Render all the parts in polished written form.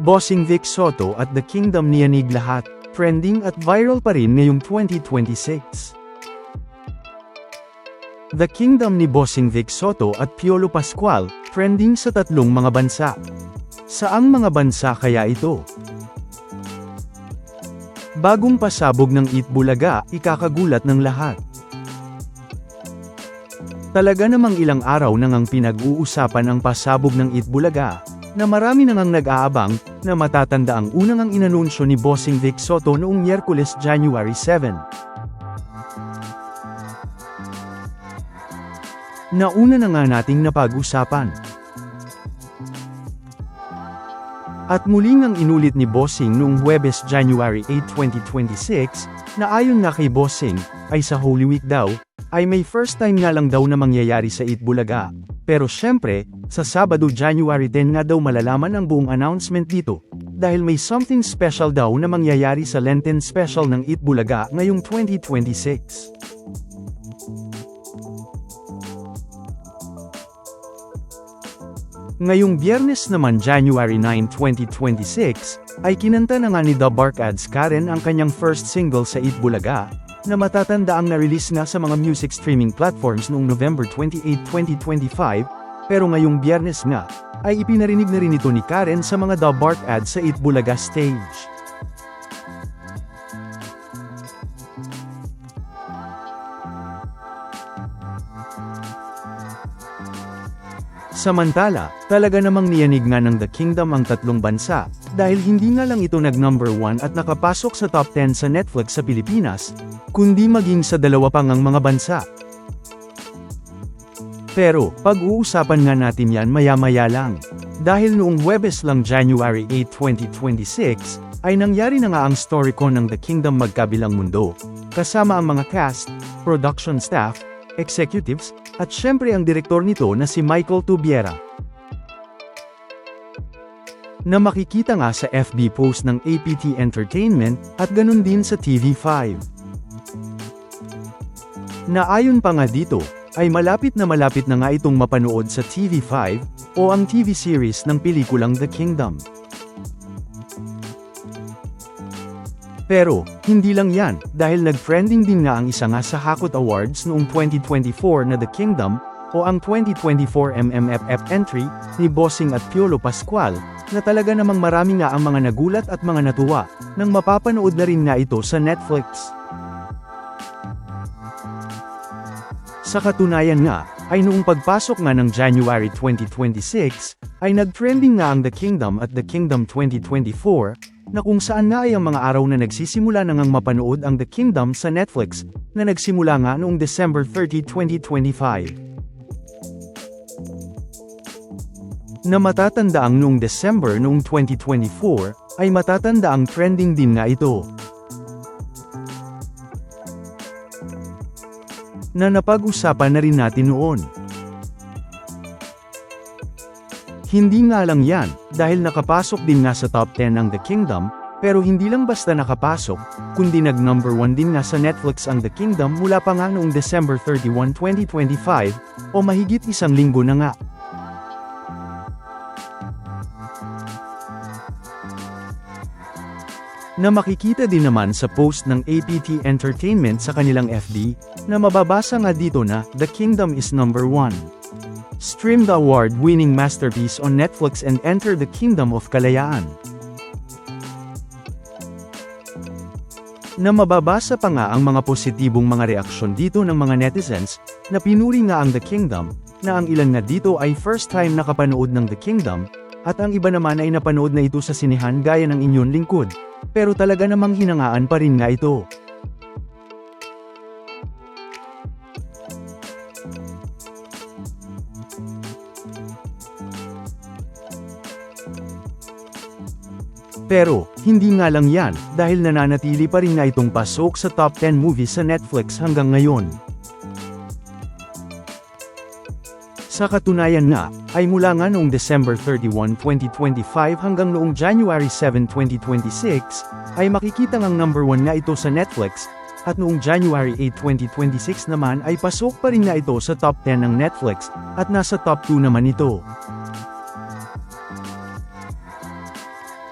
Bossing Vic Soto at The Kingdom niyanig lahat, trending at viral pa rin ngayong 2026. The Kingdom ni Bossing Vic Soto at Piolo Pascual, trending sa tatlong mga bansa. Saang mga bansa kaya ito? Bagong pasabog ng Eat Bulaga, ikakagulat ng lahat. Talaga namang ilang araw nang ang pinag-uusapan ang pasabog ng Eat Bulaga, na marami nang ang nag-aabang, na matatanda ang unang ang inanunsyo ni Bossing Vic Soto noong Miyerkules January 7. Nauna na nga nating napag-usapan. At muli ngang inulit ni Bossing noong Huwebes January 8, 2026, na ayon nga kay Bossing, ay sa Holy Week daw, ay may first time nga lang daw na mangyayari sa Eat Bulaga. Pero syempre, sa Sabado January 10 nga daw malalaman ang buong announcement dito, dahil may something special daw na mangyayari sa Lenten special ng Eat Bulaga ngayong 2026. Ngayong Biyernes naman January 9, 2026, ay kinanta na nga ni The Barkads Karen ang kanyang first single sa Eat Bulaga, na matatanda ang na-release na sa mga music streaming platforms noong November 28, 2025, pero ngayong Biyernes nga, ay ipinarinig na rin ito ni Karen sa mga The Barkads sa Eat Bulaga stage. Samantala, talaga namang niyanig nga ng The Kingdom ang tatlong bansa, dahil hindi nga lang ito nag-number 1 at nakapasok sa top 10 sa Netflix sa Pilipinas, kundi maging sa dalawa pang ang mga bansa. Pero, pag-uusapan nga natin yan maya-maya lang. Dahil noong Huwebes lang January 8, 2026, ay nangyari na nga ang storycon ng The Kingdom Magkabilang Mundo, kasama ang mga cast, production staff, executives, at syempre ang direktor nito na si Michael Tubiera. Na makikita nga sa FB post ng APT Entertainment, at ganun din sa TV5. Na ayon pa nga dito, ay malapit na nga itong mapanood sa TV5, o ang TV series ng pelikulang The Kingdom. Pero, hindi lang yan, dahil nag-trending din nga ang isa nga sa Hakot Awards noong 2024 na The Kingdom, o ang 2024 MMFF entry, ni Bossing at Piolo Pascual, na talaga namang marami nga ang mga nagulat at mga natuwa, nang mapapanood na rin nga ito sa Netflix. Sa katunayan nga, ay noong pagpasok nga ng January 2026, ay nag-trending nga ang The Kingdom at The Kingdom 2024, na kung saan nga ay ang mga araw na nagsisimula na ngang mapanood ang The Kingdom sa Netflix, na nagsimula nga noong December 30, 2025. Na matatanda ang noong December noong 2024, ay matatanda ang trending din nga ito. Na napag-usapan na rin natin noon. Hindi nga lang yan, dahil nakapasok din nga sa top 10 ang The Kingdom, pero hindi lang basta nakapasok, kundi nag-number 1 din nga sa Netflix ang The Kingdom mula pa nga noong December 31, 2025, o mahigit isang linggo na nga. Na makikita din naman sa post ng APT Entertainment sa kanilang FB, na mababasa nga dito na, The Kingdom is number 1. Stream the award-winning masterpiece on Netflix and enter the Kingdom of Kalayaan. Na mababasa pa nga ang mga positibong mga reaksyon dito ng mga netizens, na pinuri nga ang The Kingdom, na ang ilan nga dito ay first time nakapanood ng The Kingdom, at ang iba naman ay napanood na ito sa sinehan gaya ng inyong lingkod, pero talaga namang hinangaan pa rin nga ito. Pero, hindi nga lang yan, dahil nananatili pa rin nga itong pasok sa top 10 movies sa Netflix hanggang ngayon. Sa katunayan nga, ay mula nga noong December 31, 2025 hanggang noong January 7, 2026, ay makikita ngang number 1 nga ito sa Netflix, at noong January 8, 2026 naman ay pasok pa rin nga ito sa top 10 ng Netflix, at nasa top 2 naman ito.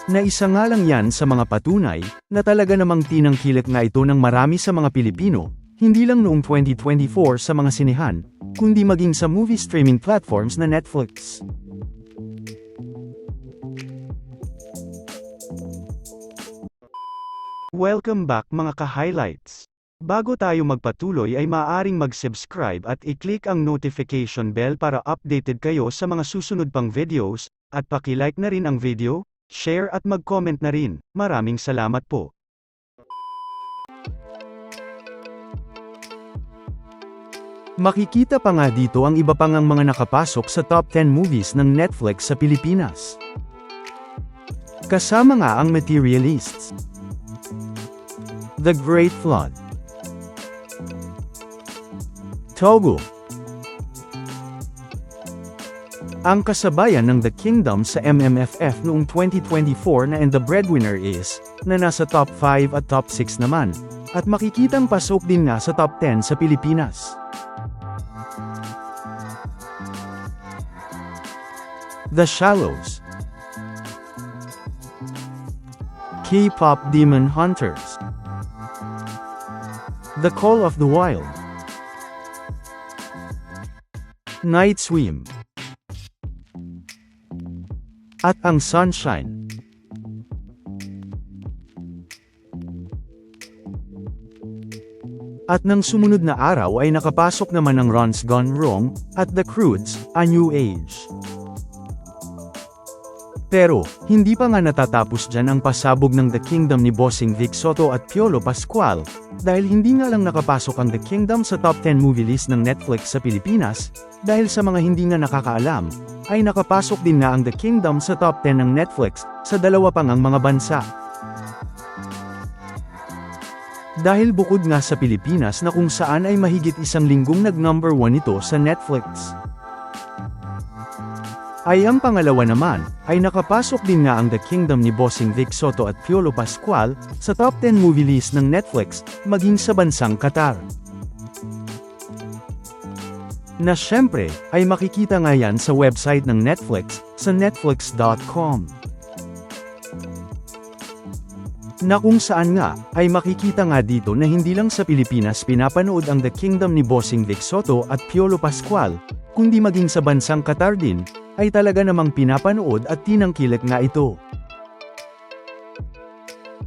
Na isa nga lang yan sa mga patunay, na talaga namang tinangkilik nga ito ng marami sa mga Pilipino, hindi lang noong 2024 sa mga sinehan, kundi maging sa movie streaming platforms na Netflix. Welcome back mga ka-highlights! Bago tayo magpatuloy ay maaaring mag-subscribe at i-click ang notification bell para updated kayo sa mga susunod pang videos, at paki-like na rin ang video, share at mag-comment na rin. Maraming salamat po. Makikita pa nga dito ang iba pang ang mga nakapasok sa top 10 movies ng Netflix sa Pilipinas. Kasama nga ang Materialists, The Great Flood, Togo, ang kasabayan ng The Kingdom sa MMFF noong 2024 na And the Breadwinner Is, na nasa top 5 at top 6 naman, at makikitang pasok din nga sa top 10 sa Pilipinas. The Shallows, K-pop Demon Hunters, The Call of the Wild, Night Swim, at ang Sunshine. At nang sumunod na araw ay nakapasok naman ang Ron's Gone Wrong, at The Croods, A New Age. Pero, hindi pa nga natatapos dyan ang pasabog ng The Kingdom ni Bossing Vic Soto at Piolo Pascual, dahil hindi nga lang nakapasok ang The Kingdom sa top 10 movie list ng Netflix sa Pilipinas, dahil sa mga hindi nga nakakaalam, ay nakapasok din nga ang The Kingdom sa top 10 ng Netflix, sa dalawa pang ang mga bansa. Dahil bukod nga sa Pilipinas na kung saan ay mahigit isang linggong nag-number 1 ito sa Netflix, ay ang pangalawa naman, ay nakapasok din nga ang The Kingdom ni Bossing Vic Soto at Piolo Pascual, sa top 10 movie list ng Netflix, maging sa bansang Qatar. Na syempre, ay makikita nga yan sa website ng Netflix, sa netflix.com. Na kung saan nga, ay makikita nga dito na hindi lang sa Pilipinas pinapanood ang The Kingdom ni Bossing Vic Soto at Piolo Pascual, kundi maging sa bansang Qatar din, ay talaga namang pinapanood at tinangkilik nga ito.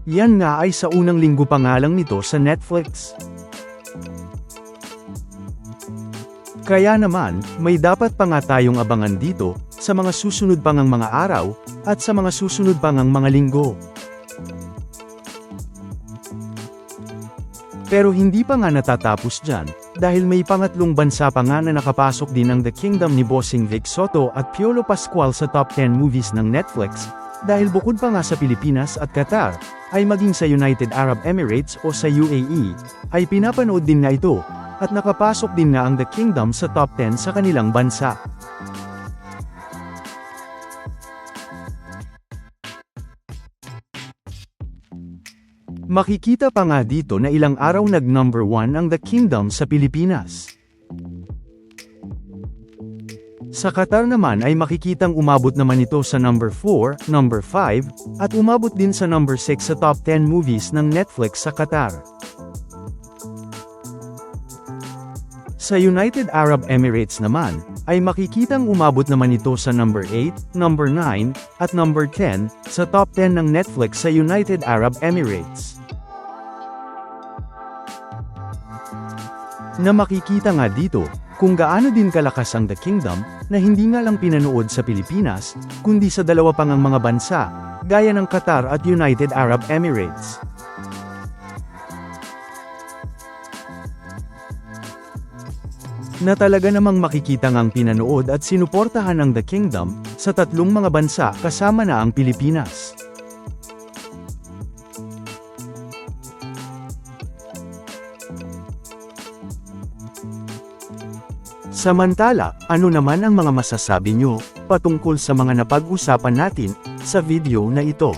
Yan nga ay sa unang linggo pa nga lang nito sa Netflix. Kaya naman, may dapat pa nga tayong abangan dito, sa mga susunod pang ang mga araw, at sa mga susunod pang ang mga linggo. Pero hindi pa nga natatapos dyan, dahil may pangatlong bansa pa nga na nakapasok din ang The Kingdom ni Bossing Vic Soto at Piolo Pascual sa top 10 movies ng Netflix, dahil bukod pa nga sa Pilipinas at Qatar, ay maging sa United Arab Emirates o sa UAE, ay pinapanood din nga ito, at nakapasok din nga ang The Kingdom sa top 10 sa kanilang bansa. Makikita pa nga dito na ilang araw nag-number 1 ang The Kingdom sa Pilipinas. Sa Qatar naman ay makikitang umabot naman ito sa number 4, number 5, at umabot din sa number 6 sa top 10 movies ng Netflix sa Qatar. Sa United Arab Emirates naman, ay makikitang umabot naman ito sa number 8, number 9, at number 10, sa top 10 ng Netflix sa United Arab Emirates. Na makikita nga dito, kung gaano din kalakas ang The Kingdom, na hindi nga lang pinanood sa Pilipinas, kundi sa dalawa pang ang mga bansa, gaya ng Qatar at United Arab Emirates. Na talaga namang makikita ngang pinanood at sinuportahan ang The Kingdom, sa tatlong mga bansa kasama na ang Pilipinas. Samantala, ano naman ang mga masasabi nyo, patungkol sa mga napag-usapan natin, sa video na ito?